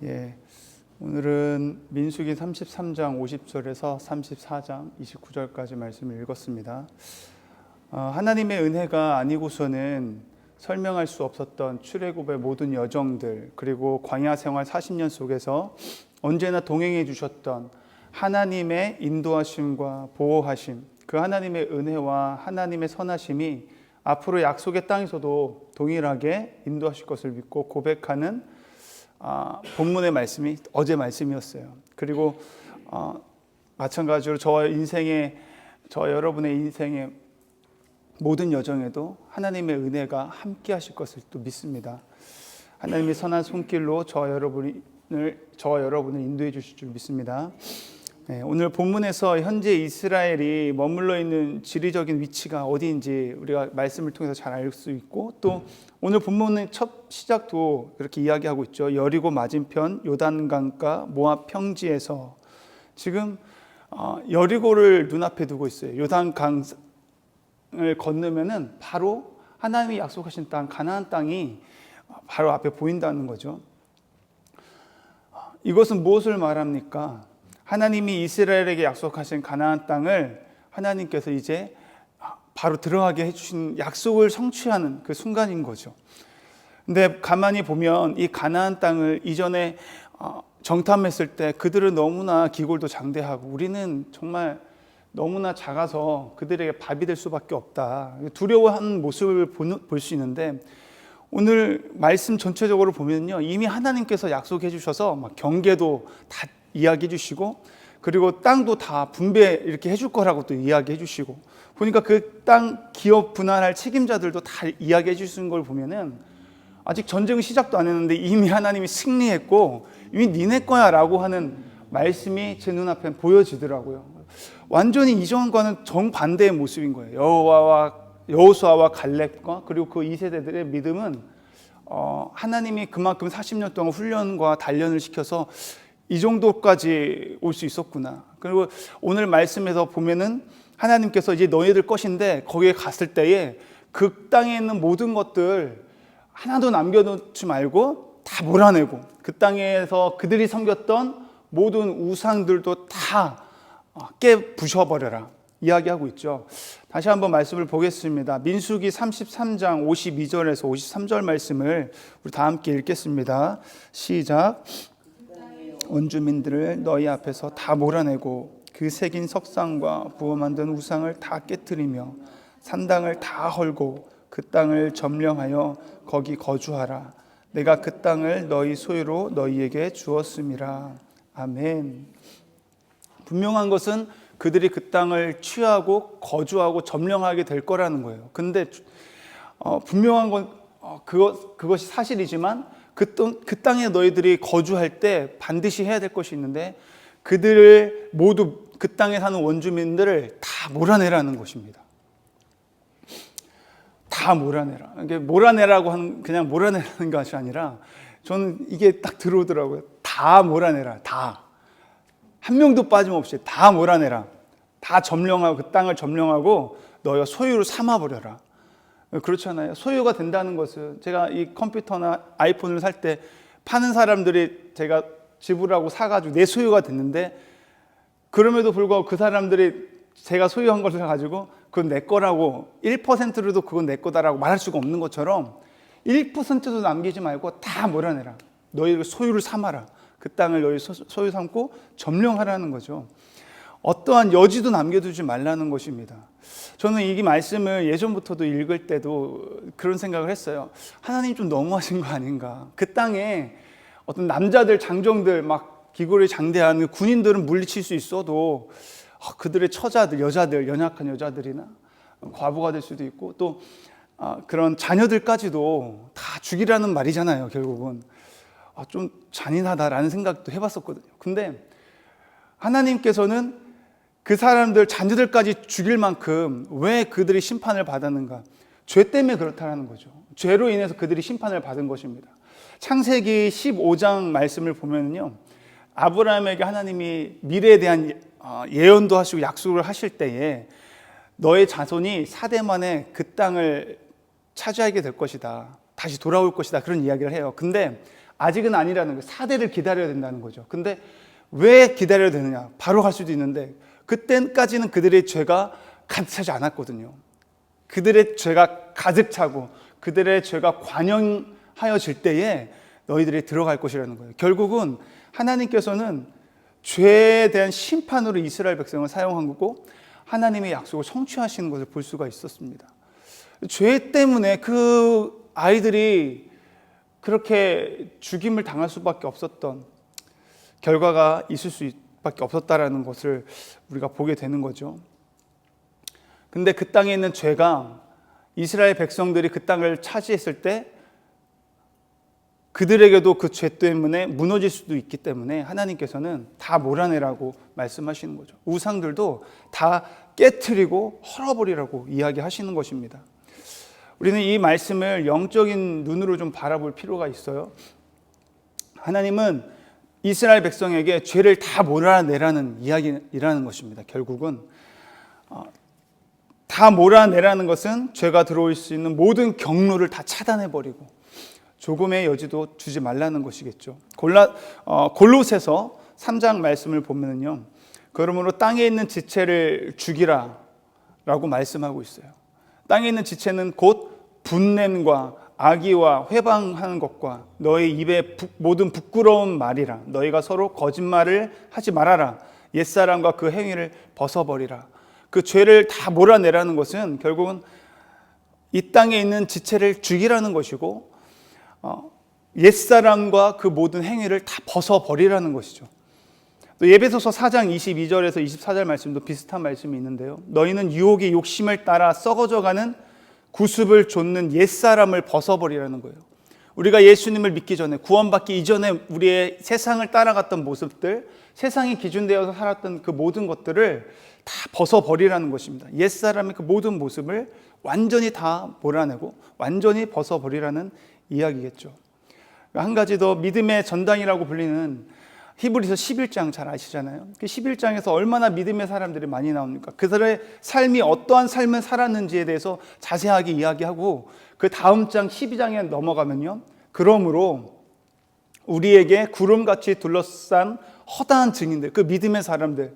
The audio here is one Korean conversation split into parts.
예, 오늘은 민수기 33장 50절에서 34장 29절까지 말씀을 읽었습니다. 하나님의 은혜가 아니고서는 설명할 수 없었던 출애굽의 모든 여정들, 그리고 광야 생활 40년 속에서 언제나 동행해 주셨던 하나님의 인도하심과 보호하심, 그 하나님의 은혜와 하나님의 선하심이 앞으로 약속의 땅에서도 동일하게 인도하실 것을 믿고 고백하는 본문의 말씀이 어제 말씀이었어요. 그리고 마찬가지로 저와 여러분의 인생의 모든 여정에도 하나님의 은혜가 함께 하실 것을 또 믿습니다. 하나님의 선한 손길로 저와 여러분을 인도해 주실 줄 믿습니다. 네, 오늘 본문에서 현재 이스라엘이 머물러 있는 지리적인 위치가 어디인지 우리가 말씀을 통해서 잘 알 수 있고, 또 오늘 본문의 첫 시작도 그렇게 이야기하고 있죠. 여리고 맞은편 요단강가 모압 평지에서 지금 여리고를 눈앞에 두고 있어요. 요단강을 건너면은 바로 하나님이 약속하신 땅 가나안 땅이 바로 앞에 보인다는 거죠. 이것은 무엇을 말합니까? 하나님이 이스라엘에게 약속하신 가나안 땅을 하나님께서 이제 바로 들어가게 해주신 약속을 성취하는 그 순간인 거죠. 근데 가만히 보면 이 가나안 땅을 이전에 정탐했을 때 그들은 너무나 기골도 장대하고 우리는 정말 너무나 작아서 그들에게 밥이 될 수밖에 없다, 두려워하는 모습을 볼 수 있는데, 오늘 말씀 전체적으로 보면요, 이미 하나님께서 약속해 주셔서 막 경계도 다 이야기해 주시고, 그리고 땅도 다 분배 이렇게 해줄 거라고 또 이야기해 주시고, 보니까 그 땅 기업 분할할 책임자들도 다 이야기해 주시는 걸 보면은 아직 전쟁은 시작도 안 했는데 이미 하나님이 승리했고 이미 니네 거야 라고 하는 말씀이 제 눈앞에 보여지더라고요. 완전히 이전과는 정반대의 모습인 거예요. 여호수아와 갈렙과 그리고 그 2세대들의 믿음은 하나님이 그만큼 40년 동안 훈련과 단련을 시켜서 이 정도까지 올 수 있었구나. 그리고 오늘 말씀에서 보면은 하나님께서 이제 너희들 것인데 거기에 갔을 때에 그 땅에 있는 모든 것들 하나도 남겨놓지 말고 다 몰아내고 그 땅에서 그들이 섬겼던 모든 우상들도 다 깨부셔버려라 이야기하고 있죠. 다시 한번 말씀을 보겠습니다. 민수기 33장 52절에서 53절 말씀을 우리 다 함께 읽겠습니다. 시작. 원주민들을 너희 앞에서 다 몰아내고 그 새긴 석상과 부어 만든 우상을 다 깨뜨리며 산당을 다 헐고 그 땅을 점령하여 거기 거주하라. 내가 그 땅을 너희 소유로 너희에게 주었음이라. 아멘. 분명한 것은 그들이 그 땅을 취하고 거주하고 점령하게 될 거라는 거예요. 근데 분명한 건 그것이 사실이지만 그 땅에 너희들이 거주할 때 반드시 해야 될 것이 있는데, 그들을 모두 그 땅에 사는 원주민들을 다 몰아내라는 것입니다. 다 몰아내라. 이게 몰아내라고 하는, 그냥 몰아내라는 것이 아니라 저는 이게 딱 들어오더라고요. 다 몰아내라. 다. 한 명도 빠짐없이 다 몰아내라. 다 점령하고 그 땅을 점령하고 너희가 소유로 삼아버려라. 그렇잖아요. 소유가 된다는 것은, 제가 이 컴퓨터나 아이폰을 살 때 파는 사람들이 제가 지불하고 사가지고 내 소유가 됐는데, 그럼에도 불구하고 그 사람들이 제가 소유한 것을 가지고 그건 내 거라고 1%로도 그건 내 거다라고 말할 수가 없는 것처럼 1%도 남기지 말고 다 몰아내라. 너희 소유를 삼아라. 그 땅을 너희 소유 삼고 점령하라는 거죠. 어떠한 여지도 남겨두지 말라는 것입니다. 저는 이 말씀을 예전부터도 읽을 때도 그런 생각을 했어요. 하나님 좀 너무하신 거 아닌가. 그 땅에 어떤 남자들, 장정들, 막 기골이 장대한 군인들은 물리칠 수 있어도 그들의 처자들, 여자들, 연약한 여자들이나 과부가 될 수도 있고, 또 그런 자녀들까지도 다 죽이라는 말이잖아요. 결국은 좀 잔인하다라는 생각도 해봤었거든요. 근데 하나님께서는 그 사람들, 자녀들까지 죽일 만큼 왜 그들이 심판을 받았는가? 죄 때문에 그렇다는 거죠. 죄로 인해서 그들이 심판을 받은 것입니다. 창세기 15장 말씀을 보면요, 아브라함에게 하나님이 미래에 대한 예언도 하시고 약속을 하실 때에 너의 자손이 4대 만에 그 땅을 차지하게 될 것이다, 다시 돌아올 것이다, 그런 이야기를 해요. 근데 아직은 아니라는 거예요. 4대를 기다려야 된다는 거죠. 근데 왜 기다려야 되느냐? 바로 갈 수도 있는데 그때까지는 그들의 죄가 가득 차지 않았거든요. 그들의 죄가 가득 차고 그들의 죄가 관영하여질 때에 너희들이 들어갈 것이라는 거예요. 결국은 하나님께서는 죄에 대한 심판으로 이스라엘 백성을 사용한 거고 하나님의 약속을 성취하시는 것을 볼 수가 있었습니다. 죄 때문에 그 아이들이 그렇게 죽임을 당할 수밖에 없었던 결과가 있을 수밖에 없었다라는 것을 우리가 보게 되는 거죠. 근데 그 땅에 있는 죄가 이스라엘 백성들이 그 땅을 차지했을 때 그들에게도 그 죄 때문에 무너질 수도 있기 때문에 하나님께서는 다 몰아내라고 말씀하시는 거죠. 우상들도 다 깨트리고 헐어버리라고 이야기하시는 것입니다. 우리는 이 말씀을 영적인 눈으로 좀 바라볼 필요가 있어요. 하나님은 이스라엘 백성에게 죄를 다 몰아내라는 이야기라는 것입니다. 결국은 다 몰아내라는 것은 죄가 들어올 수 있는 모든 경로를 다 차단해버리고 조금의 여지도 주지 말라는 것이겠죠. 골로새서 3장 말씀을 보면요, 그러므로 땅에 있는 지체를 죽이라 라고 말씀하고 있어요. 땅에 있는 지체는 곧 분냄과 악의와 회방하는 것과 너희 입의 모든 부끄러운 말이라. 너희가 서로 거짓말을 하지 말아라. 옛사람과 그 행위를 벗어버리라. 그 죄를 다 몰아내라는 것은 결국은 이 땅에 있는 지체를 죽이라는 것이고 옛사람과 그 모든 행위를 다 벗어버리라는 것이죠. 또 예배소서 4장 22절에서 24절 말씀도 비슷한 말씀이 있는데요. 너희는 유혹의 욕심을 따라 썩어져가는 구습을 좇는 옛사람을 벗어버리라는 거예요. 우리가 예수님을 믿기 전에, 구원받기 이전에 우리의 세상을 따라갔던 모습들, 세상이 기준되어서 살았던 그 모든 것들을 다 벗어버리라는 것입니다. 옛사람의 그 모든 모습을 완전히 다 몰아내고 완전히 벗어버리라는 이야기겠죠. 한 가지 더, 믿음의 전당이라고 불리는 히브리서 11장 잘 아시잖아요. 그 11장에서 얼마나 믿음의 사람들이 많이 나옵니까? 그들의 삶이 어떠한 삶을 살았는지에 대해서 자세하게 이야기하고 그 다음 장 12장에 넘어가면요, 그러므로 우리에게 구름같이 둘러싼 허다한 증인들, 그 믿음의 사람들,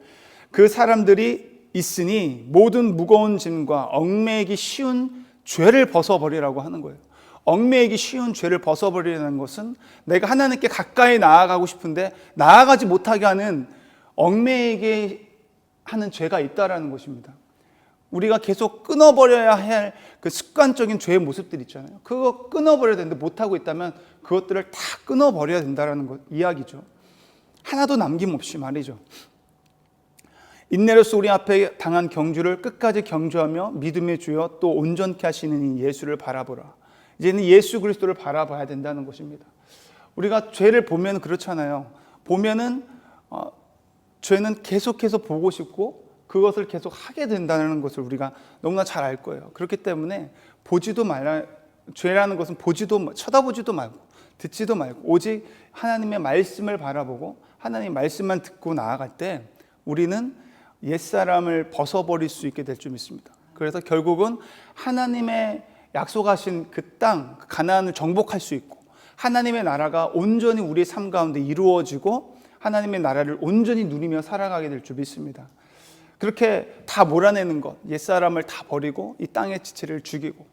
그 사람들이 있으니 모든 무거운 짐과 얽매이기 쉬운 죄를 벗어버리라고 하는 거예요. 얽매이기 쉬운 죄를 벗어버리는 것은 내가 하나님께 가까이 나아가고 싶은데 나아가지 못하게 하는 얽매이게 하는 죄가 있다라는 것입니다. 우리가 계속 끊어버려야 할 그 습관적인 죄의 모습들 있잖아요. 그거 끊어버려야 되는데 못하고 있다면 그것들을 다 끊어버려야 된다는 것, 이야기죠. 하나도 남김없이 말이죠. 인내로서 우리 앞에 당한 경주를 끝까지 경주하며 믿음의 주여 또 온전케 하시는 이 예수를 바라보라. 이제는 예수 그리스도를 바라봐야 된다는 것입니다. 우리가 죄를 보면 그렇잖아요. 보면은 죄는 계속해서 보고 싶고 그것을 계속 하게 된다는 것을 우리가 너무나 잘 알 거예요. 그렇기 때문에 보지도 말라. 죄라는 것은 쳐다보지도 말고 듣지도 말고 오직 하나님의 말씀을 바라보고 하나님의 말씀만 듣고 나아갈 때 우리는 옛사람을 벗어버릴 수 있게 될 줄 믿습니다. 그래서 결국은 하나님의 약속하신 그 땅, 가나안을 정복할 수 있고 하나님의 나라가 온전히 우리의 삶 가운데 이루어지고 하나님의 나라를 온전히 누리며 살아가게 될 줄 믿습니다. 그렇게 다 몰아내는 것, 옛사람을 다 버리고 이 땅의 지체를 죽이고,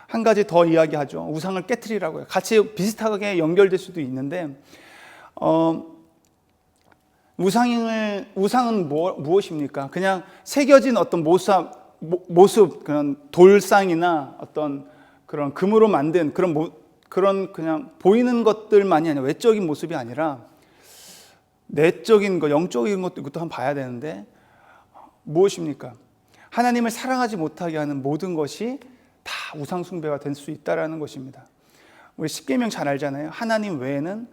한 가지 더 이야기하죠. 우상을 깨트리라고요. 같이 비슷하게 연결될 수도 있는데 우상은 무엇입니까? 그냥 새겨진 어떤 모습, 그런 돌상이나 어떤 그런 금으로 만든 그런 그냥 보이는 것들만이 아니라 외적인 모습이 아니라 내적인 것, 영적인 것도 이것도 한번 봐야 되는데 무엇입니까? 하나님을 사랑하지 못하게 하는 모든 것이 다 우상 숭배가 될 수 있다라는 것입니다. 우리 십계명 잘 알잖아요. 하나님 외에는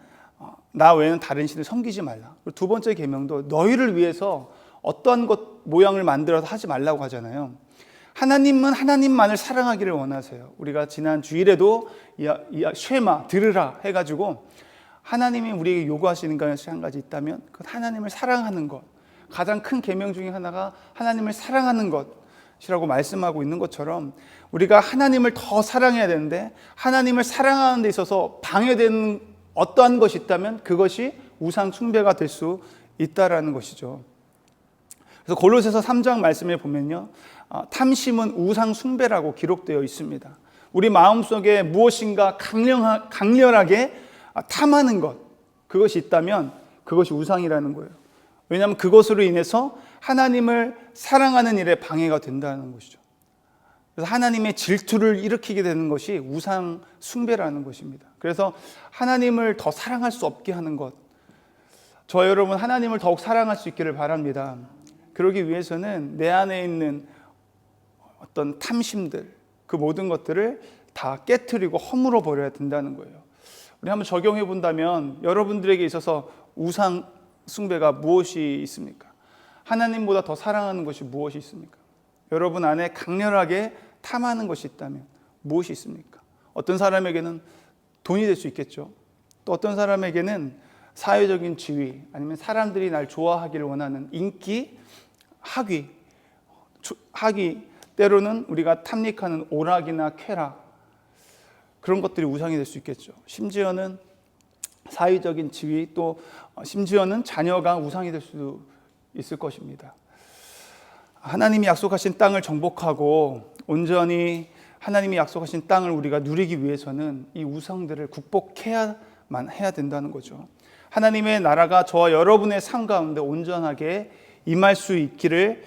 나 외에는 다른 신을 섬기지 말라. 그리고 두 번째 계명도 너희를 위해서 어떠한 것 모양을 만들어서 하지 말라고 하잖아요. 하나님은 하나님만을 사랑하기를 원하세요. 우리가 지난 주일에도 쉐마 들으라 해가지고 하나님이 우리에게 요구하시는 것이 한 가지 있다면 그건 하나님을 사랑하는 것. 가장 큰 계명 중에 하나가 하나님을 사랑하는 것이라고 말씀하고 있는 것처럼 우리가 하나님을 더 사랑해야 되는데 하나님을 사랑하는 데 있어서 방해되는 어떠한 것이 있다면 그것이 우상 숭배가 될 수 있다라는 것이죠. 그래서 골로새서 3장 말씀에 보면요, 탐심은 우상 숭배라고 기록되어 있습니다. 우리 마음속에 무엇인가 강렬하게 탐하는 것, 그것이 있다면 그것이 우상이라는 거예요. 왜냐하면 그것으로 인해서 하나님을 사랑하는 일에 방해가 된다는 것이죠. 그래서 하나님의 질투를 일으키게 되는 것이 우상 숭배라는 것입니다. 그래서 하나님을 더 사랑할 수 없게 하는 것, 저 여러분 하나님을 더욱 사랑할 수 있기를 바랍니다. 그러기 위해서는 내 안에 있는 어떤 탐심들, 그 모든 것들을 다 깨트리고 허물어 버려야 된다는 거예요. 우리 한번 적용해 본다면 여러분들에게 있어서 우상 숭배가 무엇이 있습니까? 하나님보다 더 사랑하는 것이 무엇이 있습니까? 여러분 안에 강렬하게 탐하는 것이 있다면 무엇이 있습니까? 어떤 사람에게는 돈이 될 수 있겠죠. 또 어떤 사람에게는 사회적인 지위, 아니면 사람들이 날 좋아하기를 원하는 인기, 학위, 때로는 우리가 탐닉하는 오락이나 쾌락, 그런 것들이 우상이 될 수 있겠죠. 심지어는 사회적인 지위, 또 심지어는 자녀가 우상이 될 수 있을 것입니다. 하나님이 약속하신 땅을 정복하고 온전히 하나님이 약속하신 땅을 우리가 누리기 위해서는 이 우상들을 극복해야만 해야 된다는 거죠. 하나님의 나라가 저와 여러분의 삶 가운데 온전하게 임할 수 있기를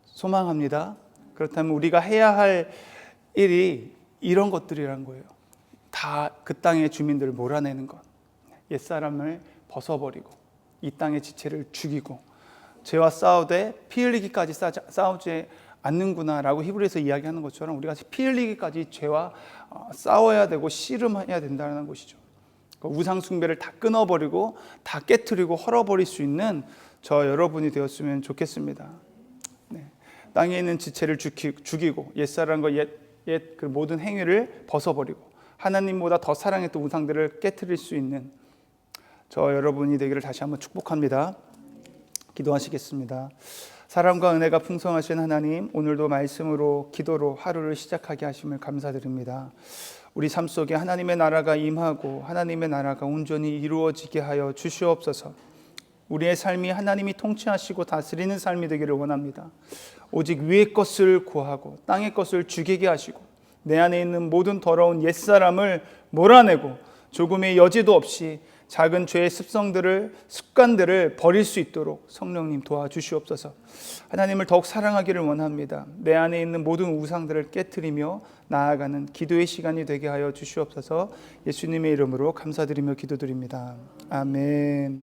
소망합니다. 그렇다면 우리가 해야 할 일이 이런 것들이란 거예요. 다 그 땅의 주민들을 몰아내는 것, 옛사람을 벗어버리고 이 땅의 지체를 죽이고 죄와 싸우되 피 흘리기까지 싸우지 않는구나라고 히브리서 이야기하는 것처럼 우리가 피 흘리기까지 죄와 싸워야 되고 씨름해야 된다는 것이죠. 우상 숭배를 다 끊어버리고 다 깨트리고 헐어버릴 수 있는 저 여러분이 되었으면 좋겠습니다. 네. 땅에 있는 지체를 죽이고 옛사람과 그 모든 행위를 벗어버리고 하나님보다 더 사랑했던 우상들을 깨트릴 수 있는 저 여러분이 되기를 다시 한번 축복합니다. 기도하시겠습니다. 사랑과 은혜가 풍성하신 하나님, 오늘도 말씀으로 기도로 하루를 시작하게 하심을 감사드립니다. 우리 삶 속에 하나님의 나라가 임하고 하나님의 나라가 온전히 이루어지게 하여 주시옵소서. 우리의 삶이 하나님이 통치하시고 다스리는 삶이 되기를 원합니다. 오직 위의 것을 구하고 땅의 것을 죽이게 하시고 내 안에 있는 모든 더러운 옛사람을 몰아내고 조금의 여지도 없이 작은 죄의 습관들을 버릴 수 있도록 성령님 도와주시옵소서. 하나님을 더욱 사랑하기를 원합니다. 내 안에 있는 모든 우상들을 깨트리며 나아가는 기도의 시간이 되게 하여 주시옵소서. 예수님의 이름으로 감사드리며 기도드립니다. 아멘.